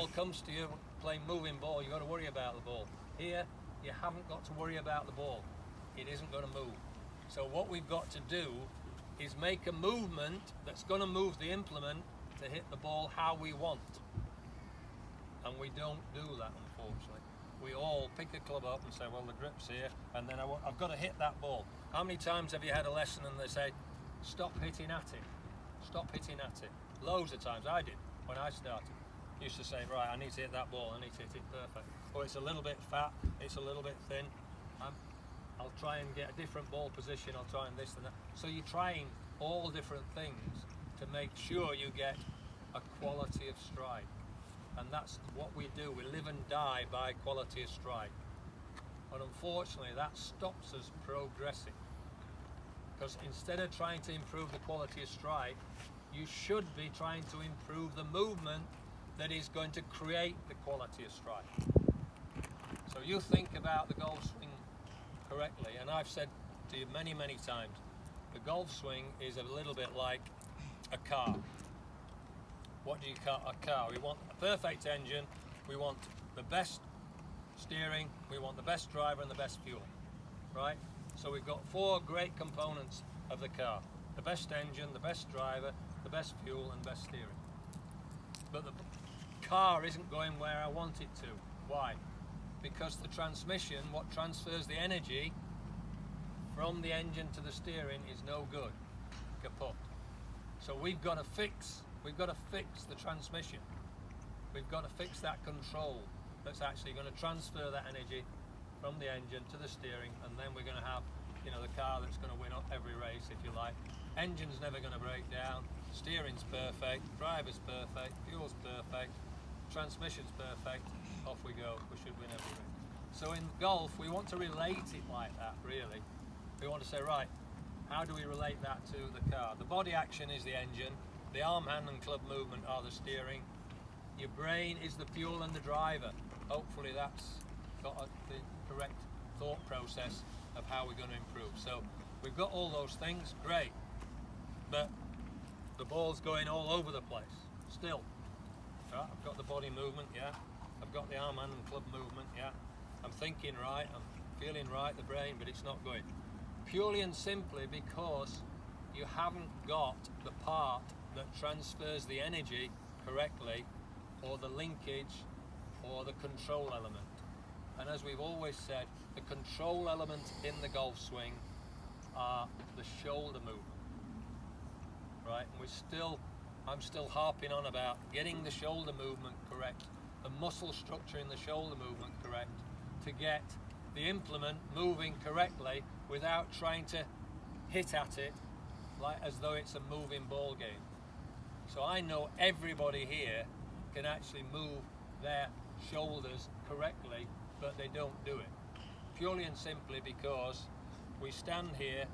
ball comes to you, playing moving ball, you've got to worry about the ball. Here, you haven't got to worry about the ball. It isn't going to move. So what we've got to do is make a movement that's going to move the implement to hit the ball how we want. And we don't do that, unfortunately. We all pick a club up and say, well, the grip's here, and then I've got to hit that ball. How many times have you had a lesson and they say, stop hitting at it? Stop hitting at it. Loads of times. I did when I started. Used to say, right, I need to hit that ball, I need to hit it perfect. Or it's a little bit fat, it's a little bit thin. I'll try and get a different ball position, I'll try and this and that. So you're trying all different things to make sure you get a quality of strike. And that's what we do. We live and die by quality of strike. And unfortunately, that stops us progressing. Because instead of trying to improve the quality of strike, you should be trying to improve the movement that is going to create the quality of strike. So you think about the golf swing correctly, and I've said to you many, many times, the golf swing is a little bit like a car. What do you call a car? We want a perfect engine, we want the best steering, we want the best driver and the best fuel, right? So we've got four great components of the car: the best engine, the best driver, the best fuel and best steering. But the car isn't going where I want it to. Why? Because the transmission, what transfers the energy from the engine to the steering, is no good, kaput. So we've got to fix the transmission. We've got to fix that control that's actually going to transfer that energy from the engine to the steering, and then we're going to have, you know, the car that's going to win every race, if you like. Engine's never going to break down, steering's perfect, driver's perfect, fuel's perfect, transmission's perfect, off we go, we should win every race. So in golf, we want to relate it like that, really. We want to say, right, how do we relate that to the car? The body action is the engine, the arm, hand and club movement are the steering, your brain is the fuel and the driver. Hopefully that's got the correct thought process of how we're going to improve. So we've got all those things, great, but the ball's going all over the place still. Right, I've got the body movement, yeah, I've got the arm, hand and club movement, yeah, I'm thinking right, I'm feeling right, the brain, but it's not going. Purely and simply because you haven't got the part that transfers the energy correctly, or the linkage, or the control element. And as we've always said, the control element in the golf swing are the shoulder movement, right? And I'm still harping on about getting the shoulder movement correct, the muscle structure in the shoulder movement correct, to get the implement moving correctly without trying to hit at it like as though it's a moving ball game. So I know everybody here can actually move their shoulders correctly, but they don't do it. Purely and simply because we stand here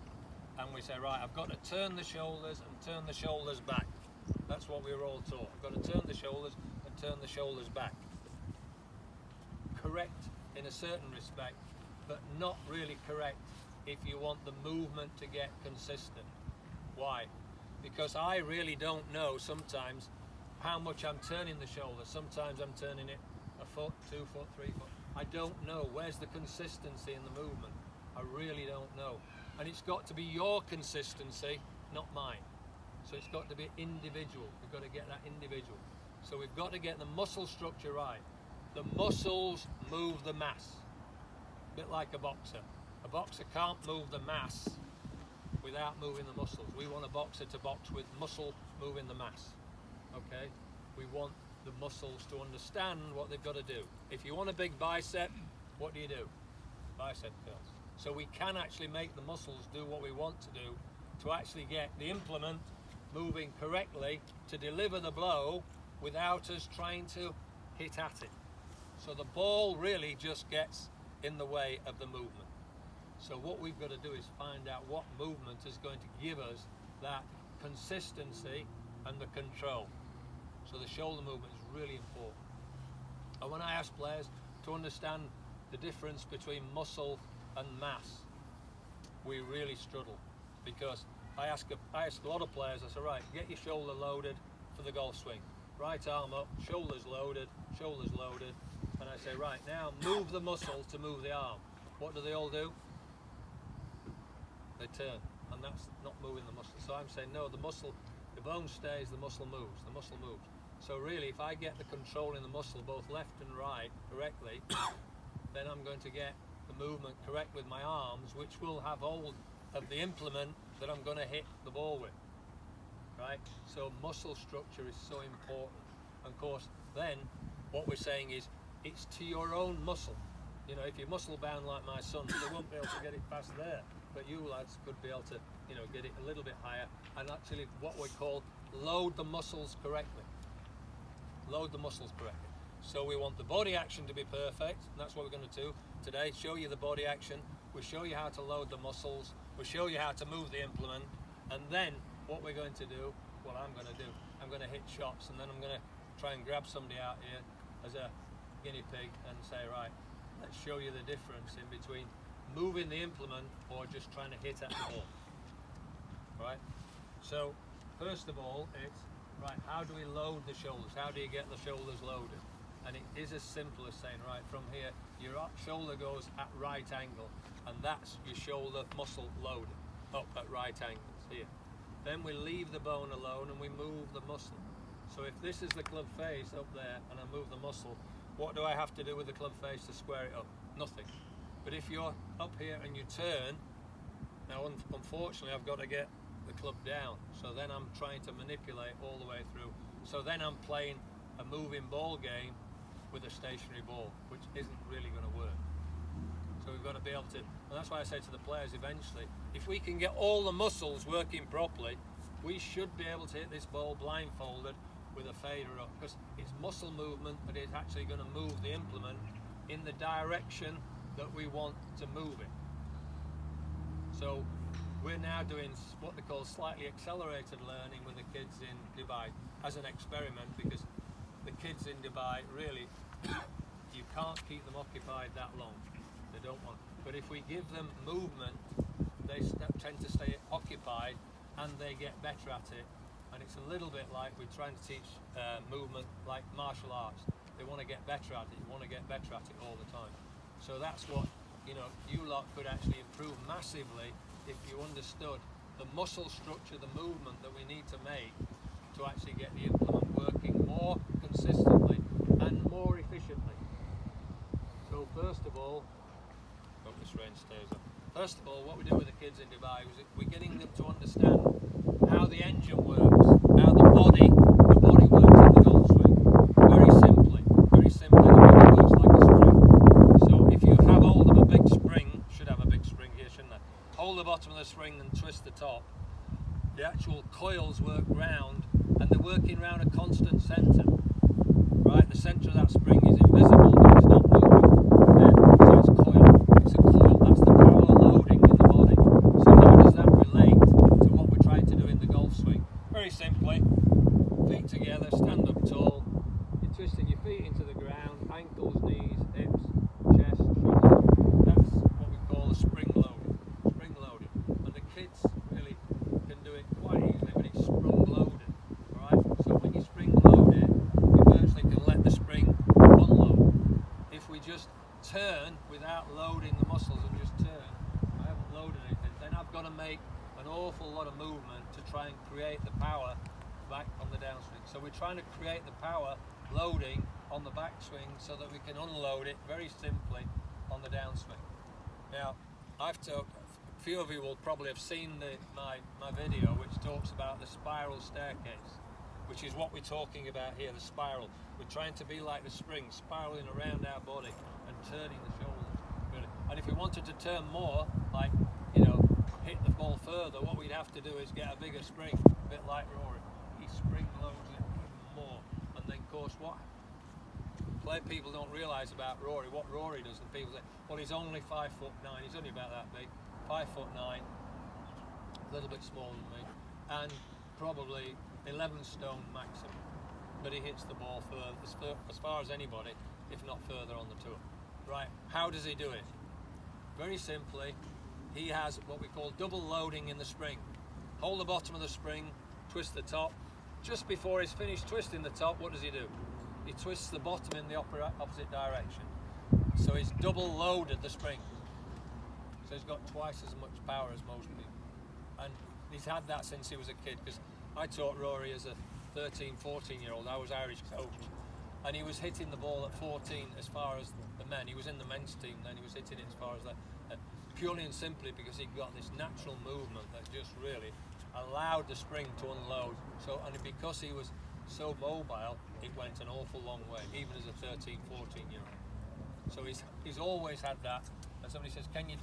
and we say, right, I've got to turn the shoulders and turn the shoulders back. That's what we were all taught. I've got to turn the shoulders and turn the shoulders back. Correct in a certain respect, but not really correct if you want the movement to get consistent. Why? Because I really don't know sometimes how much I'm turning the shoulder. Sometimes I'm turning it a foot, 2 foot, 3 foot. I don't know. Where's the consistency in the movement? I really don't know. And it's got to be your consistency, not mine. So it's got to be individual. We've got to get that individual. So we've got to get the muscle structure right. The muscles move the mass. A bit like a boxer. A boxer can't move the mass without moving the muscles. We want a boxer to box with muscle moving the mass. Okay? We want the muscles to understand what they've got to do. If you want a big bicep, what do? Bicep curls. So we can actually make the muscles do what we want to do to actually get the implement moving correctly to deliver the blow without us trying to hit at it. So the ball really just gets in the way of the movement. So what we've got to do is find out what movement is going to give us that consistency and the control. So the shoulder movement is really important. And when I ask players to understand the difference between muscle and mass, we really struggle, because I ask a lot of players, I say, right, get your shoulder loaded for the golf swing. Right arm up, shoulders loaded, shoulders loaded, and I say, right, now move the muscle to move the arm. What do they all do? They turn, and that's not moving the muscle. So I'm saying, no, the bone stays, the muscle moves, So really, if I get the control in the muscle, both left and right, correctly, then I'm going to get the movement correct with my arms, which will have hold of the implement that I'm going to hit the ball with, right? So muscle structure is so important. And of course, then what we're saying is it's to your own muscle. You know, if you're muscle bound like my son, they won't be able to get it past there. But you lads could be able to, you know, get it a little bit higher and actually what we call load the muscles correctly. Load the muscles correctly. So we want the body action to be perfect, and that's what we're going to do today. Show you the body action. We show you how to load the muscles. We show you how to move the implement, and then what we're going to do, what I'm going to do, I'm going to hit shots, and then I'm going to try and grab somebody out here as a guinea pig and say, right, let's show you the difference in between moving the implement or just trying to hit at the ball. Right? So first of all, it's right, how do we load the shoulders? How do you get the shoulders loaded? And it is as simple as saying, right, from here, your shoulder goes at right angle, and that's your shoulder muscle loaded, up at right angles, here. Then we leave the bone alone and we move the muscle. So if this is the club face up there and I move the muscle, what do I have to do with the club face to square it up? Nothing. But if you're up here and you turn, now unfortunately I've got to get the club down, so then I'm trying to manipulate all the way through. So then I'm playing a moving ball game with a stationary ball, which isn't really going to work. So we've got to be able to, and that's why I say to the players eventually, if we can get all the muscles working properly, we should be able to hit this ball blindfolded with a fader up, because it's muscle movement that is actually going to move the implement in the direction that we want to move it. So we're now doing what they call slightly accelerated learning with the kids in Dubai as an experiment, because the kids in Dubai really, you can't keep them occupied that long. They don't want. But if we give them movement, they tend to stay occupied and they get better at it. And it's a little bit like we're trying to teach movement like martial arts. They want to get better at it. You want to get better at it all the time. So that's what, you know, you lot could actually improve massively if you understood the muscle structure, the movement that we need to make to actually get the implement working more consistently and more efficiently. So first of all, hope this rain stays up. First of all, what we do with the kids in Dubai is we're getting them to understand how the engine works, how the body works in the golf swing. Very simply, the body works like a spring. So if you have hold of a big spring, should have a big spring here, shouldn't I? Hold the bottom of the spring and twist the top. The actual coils work round, and they're working round a constant centre. Right, the centre of that spring is invisible, but it's not moving. So it's coil. It's a coil. That's the power loading in the body. So how does that relate to what we're trying to do in the golf swing? Very simply, feet together, stand up tall. You're twisting your feet into the ground, ankles, knees, hips, chest, shoulders. That's what we call a spring loading. Spring loading. And the kids really can do it quite easily, but it's sprung loaded. Right? So when you spring load it, you virtually can let the spring unload. If we just turn without loading the muscles and just turn, I haven't loaded anything, then I've got to make an awful lot of movement to try and create the power back on the downswing. So we're trying to create the power loading on the backswing so that we can unload it very simply on the downswing. Now, a few of you will probably have seen my video which talks about the spiral staircase, which is what we're talking about here, the spiral. We're trying to be like the spring, spiraling around our body and turning the shoulders. Really. And if we wanted to turn more, like, you know, hit the ball further, what we'd have to do is get a bigger spring, a bit like Rory. He spring loads it even more. And then, of course, what people don't realise about Rory, what Rory does, and people say, well, he's only 5'9", he's only about that big, 5'9", a little bit smaller than me, and probably 11 stone maximum. But he hits the ball as far as anybody, if not further on the tour. Right, how does he do it? Very simply, he has what we call double loading in the spring. Hold the bottom of the spring, twist the top. Just before he's finished twisting the top, what does he do? he twists the bottom in the opposite direction. So he's double loaded the spring. So he's got twice as much power as most people. And he's had that since he was a kid, because I taught Rory as a 13, 14-year-old. I was Irish coach. And he was hitting the ball at 14 as far as the men. He was in the men's team then. He was hitting it as far as that. Purely and simply because he got this natural movement that just really allowed the spring to unload. So, and because he was so mobile, it went an awful long way, even as a 13, 14-year-old. So he's always had that. And somebody says, can you